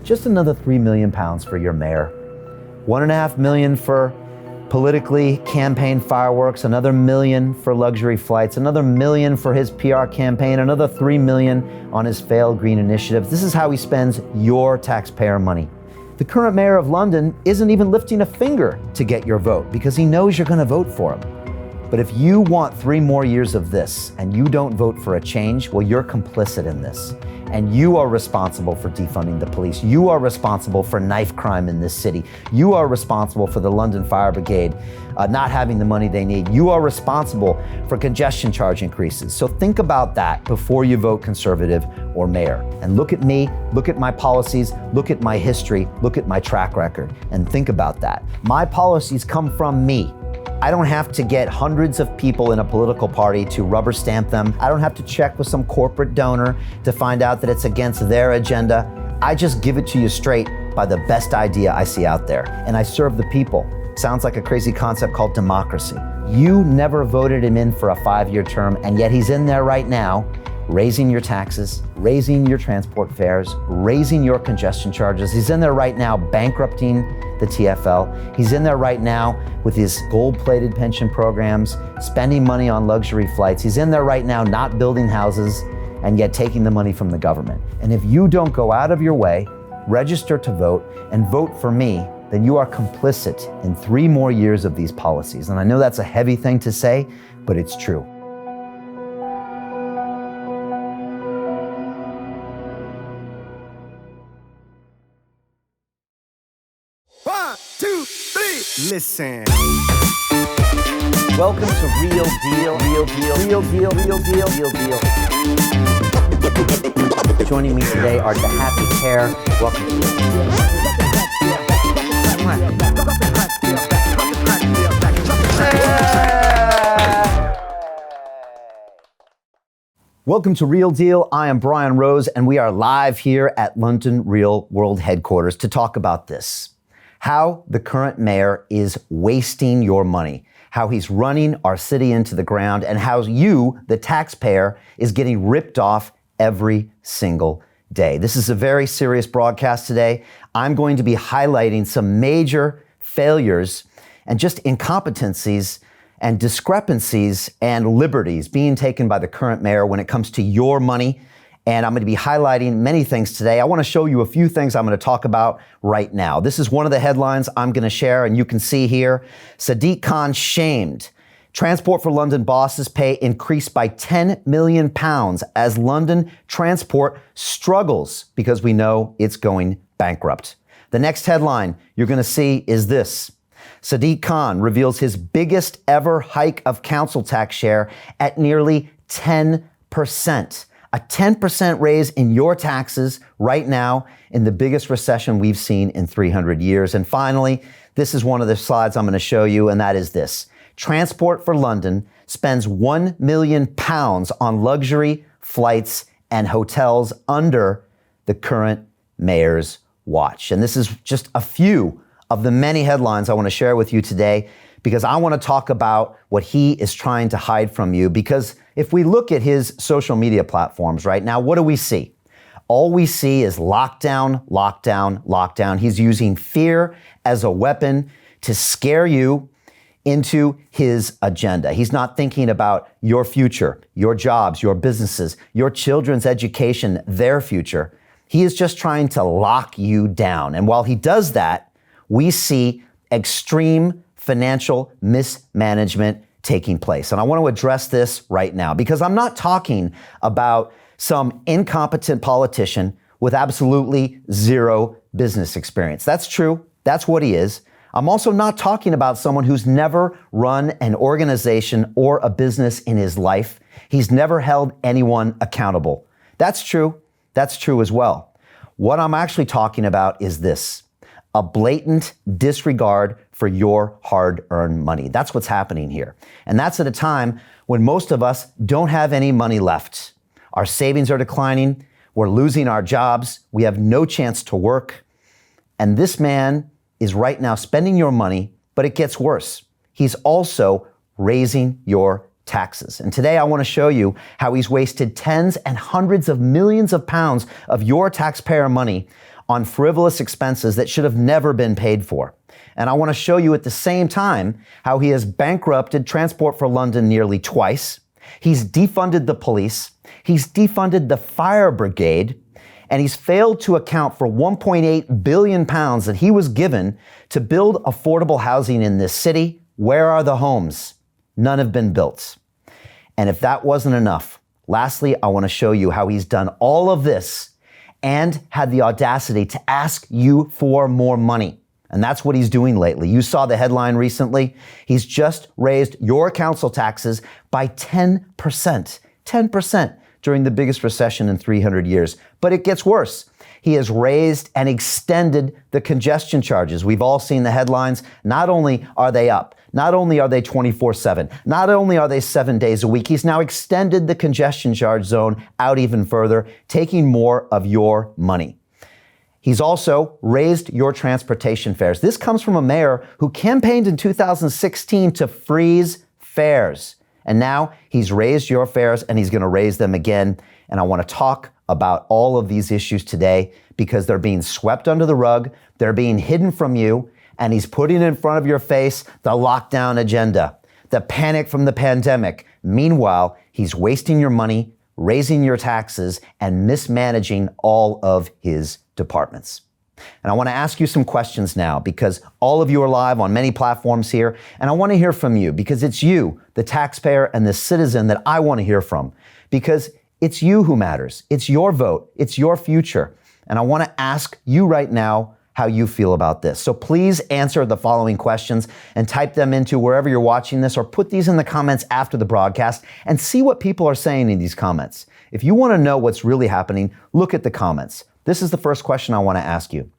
just another £3 million for your mayor. $1.5 million for politically campaign fireworks, another $1 million for luxury flights, another $1 million for his PR campaign, another $3 million on his failed green initiatives. This is how he spends your taxpayer money. The current mayor of London isn't even lifting a finger to get your vote because he knows you're going to vote for him. But if you want 3 more years of this and you don't vote for a change, well, you're complicit in this. And you are responsible for defunding the police. You are responsible for knife crime in this city. You are responsible for the London Fire Brigade not having the money they need. You are responsible for congestion charge increases. So think about that before you vote Conservative or Mayor. And look at me, look at my policies, look at my history, look at my track record, and think about that. My policies come from me. I don't have to get hundreds of people in a political party to rubber stamp them. I don't have to check with some corporate donor to find out that it's against their agenda. I just give it to you straight by the best idea I see out there. And I serve the people. Sounds like a crazy concept called democracy. You never voted him in for a 5-year term, and yet he's in there right now, raising your taxes, raising your transport fares, raising your congestion charges. He's in there right now bankrupting the TfL. He's in there right now with his gold-plated pension programs, spending money on luxury flights. He's in there right now not building houses and yet taking the money from the government. And if you don't go out of your way, register to vote, and vote for me, then you are complicit in 3 more years of these policies. And I know that's a heavy thing to say, but it's true. Listen. Welcome to Real Deal, Real Deal, Real Deal, Real Deal, Real Deal. Joining me today are the happy pair. Welcome to Real Deal. Welcome to Real Deal. I am Brian Rose, and we are live here at London Real World headquarters to talk about this. How the current mayor is wasting your money, how he's running our city into the ground, and how you, the taxpayer, is getting ripped off every single day. This is a very serious broadcast today. I'm going to be highlighting some major failures and just incompetencies and discrepancies and liberties being taken by the current mayor when it comes to your money. And I'm going to be highlighting many things today. I want to show you a few things I'm going to talk about right now. This is one of the headlines I'm going to share, and you can see here, Sadiq Khan shamed. Transport for London bosses' pay increased by £10 million as London Transport struggles because we know it's going bankrupt. The next headline you're going to see is this. Sadiq Khan reveals his biggest ever hike of council tax share at nearly 10%. A 10% raise in your taxes right now in the biggest recession we've seen in 300 years. And finally, this is one of the slides I'm going to show you, and that is this. Transport for London spends £1 million on luxury flights and hotels under the current mayor's watch. And this is just a few of the many headlines I want to share with you today, because I want to talk about what he is trying to hide from you. Because if we look at his social media platforms right now, what do we see? All we see is lockdown, lockdown, lockdown. He's using fear as a weapon to scare you into his agenda. He's not thinking about your future, your jobs, your businesses, your children's education, their future. He is just trying to lock you down. And while he does that, we see extreme financial mismanagement taking place. And I want to address this right now because I'm not talking about some incompetent politician with absolutely zero business experience. That's true. That's what he is. I'm also not talking about someone who's never run an organization or a business in his life. He's never held anyone accountable. That's true. That's true as well. What I'm actually talking about is this. A blatant disregard for your hard-earned money. That's what's happening here. And that's at a time when most of us don't have any money left. Our savings are declining. We're losing our jobs. We have no chance to work. And this man is right now spending your money, but it gets worse. He's also raising your taxes. And today I want to show you how he's wasted tens and hundreds of millions of pounds of your taxpayer money on frivolous expenses that should have never been paid for. And I want to show you at the same time how he has bankrupted Transport for London nearly twice. He's defunded the police. He's defunded the fire brigade. And he's failed to account for 1.8 billion pounds that he was given to build affordable housing in this city. Where are the homes? None have been built. And if that wasn't enough, lastly, I want to show you how he's done all of this and had the audacity to ask you for more money. And that's what he's doing lately. You saw the headline recently. He's just raised your council taxes by 10%. 10% during the biggest recession in 300 years. But it gets worse. He has raised and extended the congestion charges. We've all seen the headlines. Not only are they up, not only are they 24/7, not only are they 7 days a week, he's now extended the congestion charge zone out even further, taking more of your money. He's also raised your transportation fares. This comes from a mayor who campaigned in 2016 to freeze fares. And now he's raised your fares and he's going to raise them again. And I want to talk about all of these issues today because they're being swept under the rug. They're being hidden from you. And he's putting in front of your face the lockdown agenda, the panic from the pandemic. Meanwhile, he's wasting your money, raising your taxes, and mismanaging all of his departments. And I want to ask you some questions now because all of you are live on many platforms here. And I want to hear from you because it's you, the taxpayer and the citizen, that I want to hear from because it's you who matters. It's your vote. It's your future. And I want to ask you right now how you feel about this. So please answer the following questions and type them into wherever you're watching this or put these in the comments after the broadcast and see what people are saying in these comments. If you want to know what's really happening, look at the comments. This is the first question I want to ask you.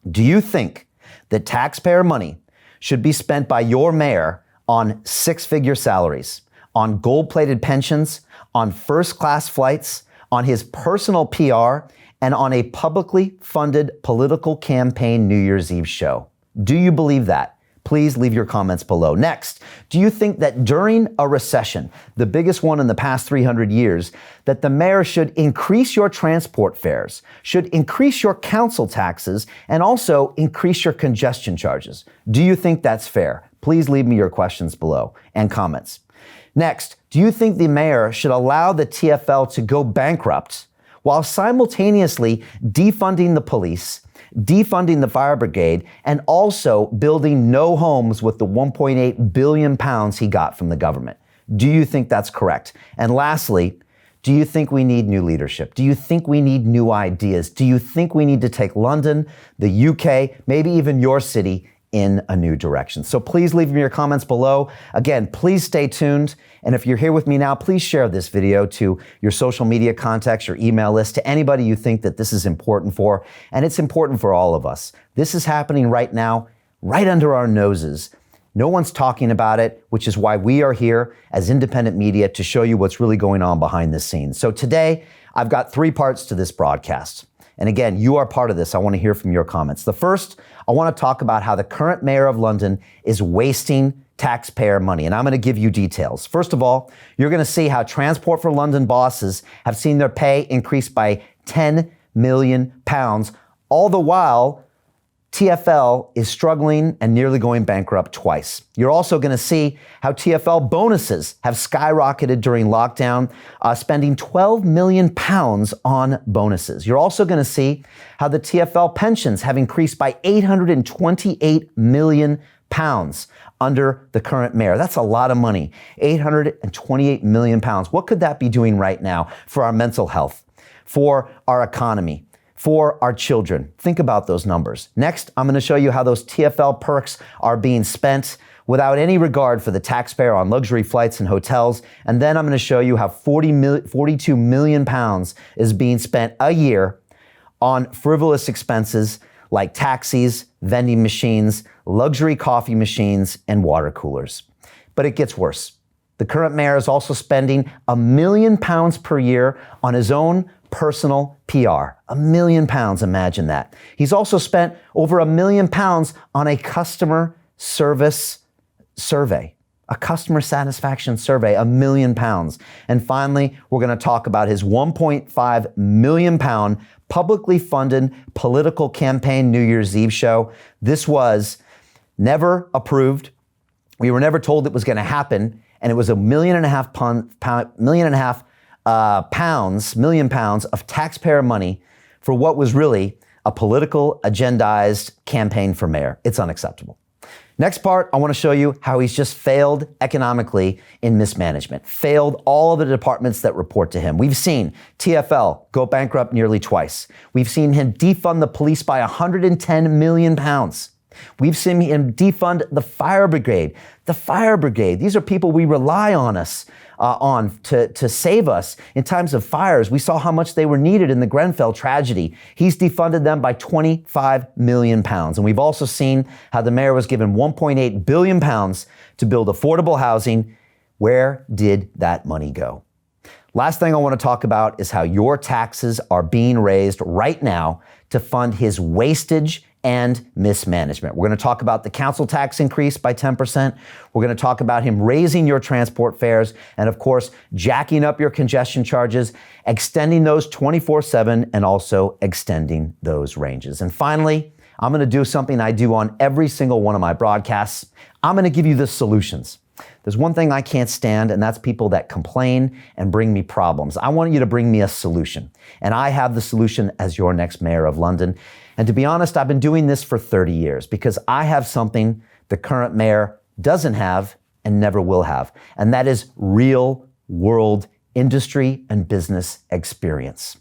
Do you think that taxpayer money should be spent by your mayor on six-figure salaries, on gold-plated pensions, on first-class flights, on his personal PR, and on a publicly funded political campaign New Year's Eve show? Do you believe that? Please leave your comments below. Next, do you think that during a recession, the biggest one in the past 300 years, that the mayor should increase your transport fares, should increase your council taxes, and also increase your congestion charges? Do you think that's fair? Please leave me your questions below and comments. Next, do you think the mayor should allow the TfL to go bankrupt while simultaneously defunding the police, defunding the fire brigade, and also building no homes with the 1.8 billion pounds he got from the government? Do you think that's correct? And lastly, do you think we need new leadership? Do you think we need new ideas? Do you think we need to take London, the UK, maybe even your city in a new direction? So please leave me your comments below. Again, please stay tuned. And if you're here with me now, please share this video to your social media contacts, your email list, to anybody you think that this is important for. And it's important for all of us. This is happening right now, right under our noses. No one's talking about it, which is why we are here as independent media to show you what's really going on behind the scenes. So today, I've got 3 parts to this broadcast. And again, you are part of this. I want to hear from your comments. The first, I want to talk about how the current mayor of London is wasting taxpayer money. And I'm going to give you details. First of all, you're going to see how Transport for London bosses have seen their pay increase by 10 million pounds, all the while TfL is struggling and nearly going bankrupt twice. You're also going to see how TfL bonuses have skyrocketed during lockdown, spending 12 million pounds on bonuses. You're also going to see how the TfL pensions have increased by 828 million pounds under the current mayor. That's a lot of money, 828 million pounds. What could that be doing right now for our mental health, for our economy, for our children? Think about those numbers. Next, I'm going to show you how those TfL perks are being spent without any regard for the taxpayer on luxury flights and hotels. And then I'm going to show you how 42 million pounds is being spent a year on frivolous expenses like taxis, vending machines, luxury coffee machines, and water coolers. But it gets worse. The current mayor is also spending £1 million per year on his own personal PR. £1 million, imagine that. He's also spent over £1 million on a customer service survey. A customer satisfaction survey, £1 million. And finally, we're going to talk about his £1.5 million publicly funded political campaign New Year's Eve show. This was never approved. We were never told it was going to happen. And it was £1.5 million of taxpayer money for what was really a political agendized campaign for mayor. It's unacceptable. Next part, I want to show you how he's just failed economically in mismanagement, failed all of the departments that report to him. We've seen TfL go bankrupt nearly twice. We've seen him defund the police by £110 million. We've seen him defund the fire brigade. The fire brigade, these are people we rely on to save us in times of fires. We saw how much they were needed in the Grenfell tragedy. He's defunded them by £25 million. And we've also seen how the mayor was given £1.8 billion to build affordable housing. Where did that money go? Last thing I want to talk about is how your taxes are being raised right now to fund his wastage and mismanagement. We're going to talk about the council tax increase by 10%. We're going to talk about him raising your transport fares and, of course, jacking up your congestion charges, extending those 24/7, and also extending those ranges. And finally, I'm going to do something I do on every single one of my broadcasts. I'm going to give you the solutions. There's one thing I can't stand, and that's people that complain and bring me problems. I want you to bring me a solution. And I have the solution as your next mayor of London. And to be honest, I've been doing this for 30 years because I have something the current mayor doesn't have and never will have. And that is real world industry and business experience.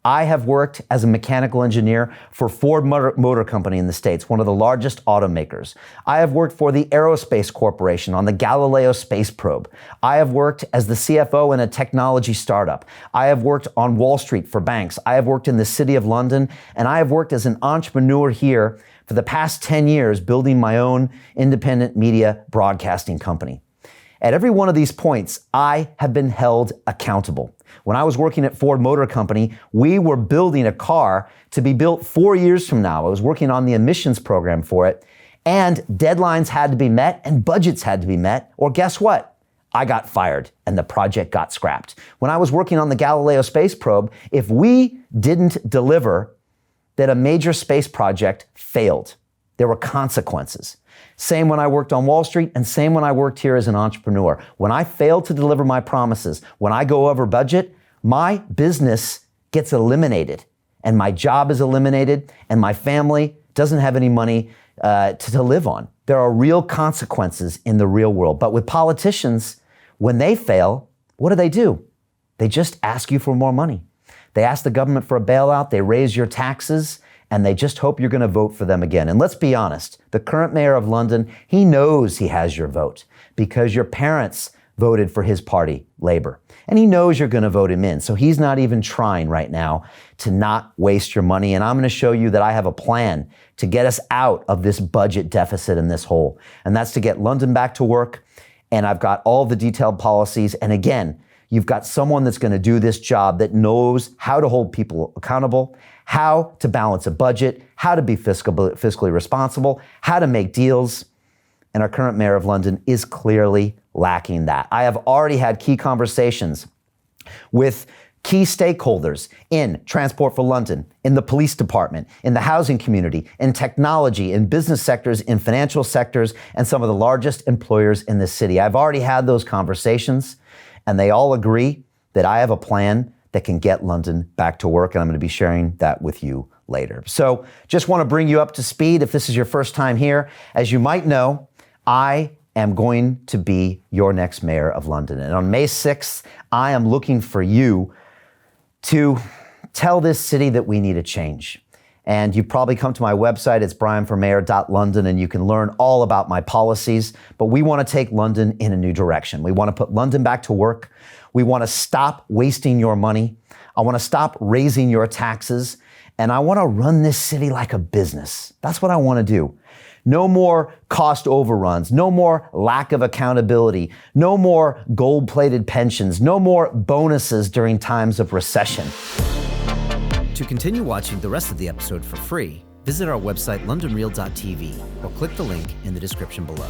I have worked as a mechanical engineer for Ford Motor Company in the States, one of the largest automakers. I have worked for the Aerospace Corporation on the Galileo space probe. I have worked as the CFO in a technology startup. I have worked on Wall Street for banks. I have worked in the City of London, and I have worked as an entrepreneur here for the past 10 years, building my own independent media broadcasting company. At every one of these points, I have been held accountable. When I was working at Ford Motor Company, we were building a car to be built 4 years from now. I was working on the emissions program for it, and deadlines had to be met and budgets had to be met, or guess what? I got fired and the project got scrapped. When I was working on the Galileo space probe, if we didn't deliver, then a major space project failed. There were consequences. Same when I worked on Wall Street and same when I worked here as an entrepreneur. When I fail to deliver my promises, when I go over budget, my business gets eliminated and my job is eliminated and my family doesn't have any money to live on. There are real consequences in the real world. But with politicians, when they fail, what do? They just ask you for more money. They ask the government for a bailout, they raise your taxes, and they just hope you're going to vote for them again. And let's be honest, the current mayor of London, he knows he has your vote because your parents voted for his party, Labour. And he knows you're going to vote him in. So he's not even trying right now to not waste your money. And I'm going to show you that I have a plan to get us out of this budget deficit and this hole. And that's to get London back to work. And I've got all the detailed policies. And again, you've got someone that's going to do this job that knows how to hold people accountable, how to balance a budget, how to be fiscally responsible, how to make deals. And our current mayor of London is clearly lacking that. I have already had key conversations with key stakeholders in Transport for London, in the police department, in the housing community, in technology, in business sectors, in financial sectors, and some of the largest employers in this city. I've already had those conversations, and they all agree that I have a plan that can get London back to work, and I'm going to be sharing that with you later. So just want to bring you up to speed if this is your first time here. As you might know, I am going to be your next mayor of London. And on May 6th, I am looking for you to tell this city that we need a change. And you probably come to my website, it's brianformayor.london, and you can learn all about my policies. But we want to take London in a new direction. We want to put London back to work. We want to stop wasting your money. I want to stop raising your taxes. And I want to run this city like a business. That's what I want to do. No more cost overruns, no more lack of accountability, no more gold-plated pensions, no more bonuses during times of recession. To continue watching the rest of the episode for free, visit our website londonreal.tv or click the link in the description below.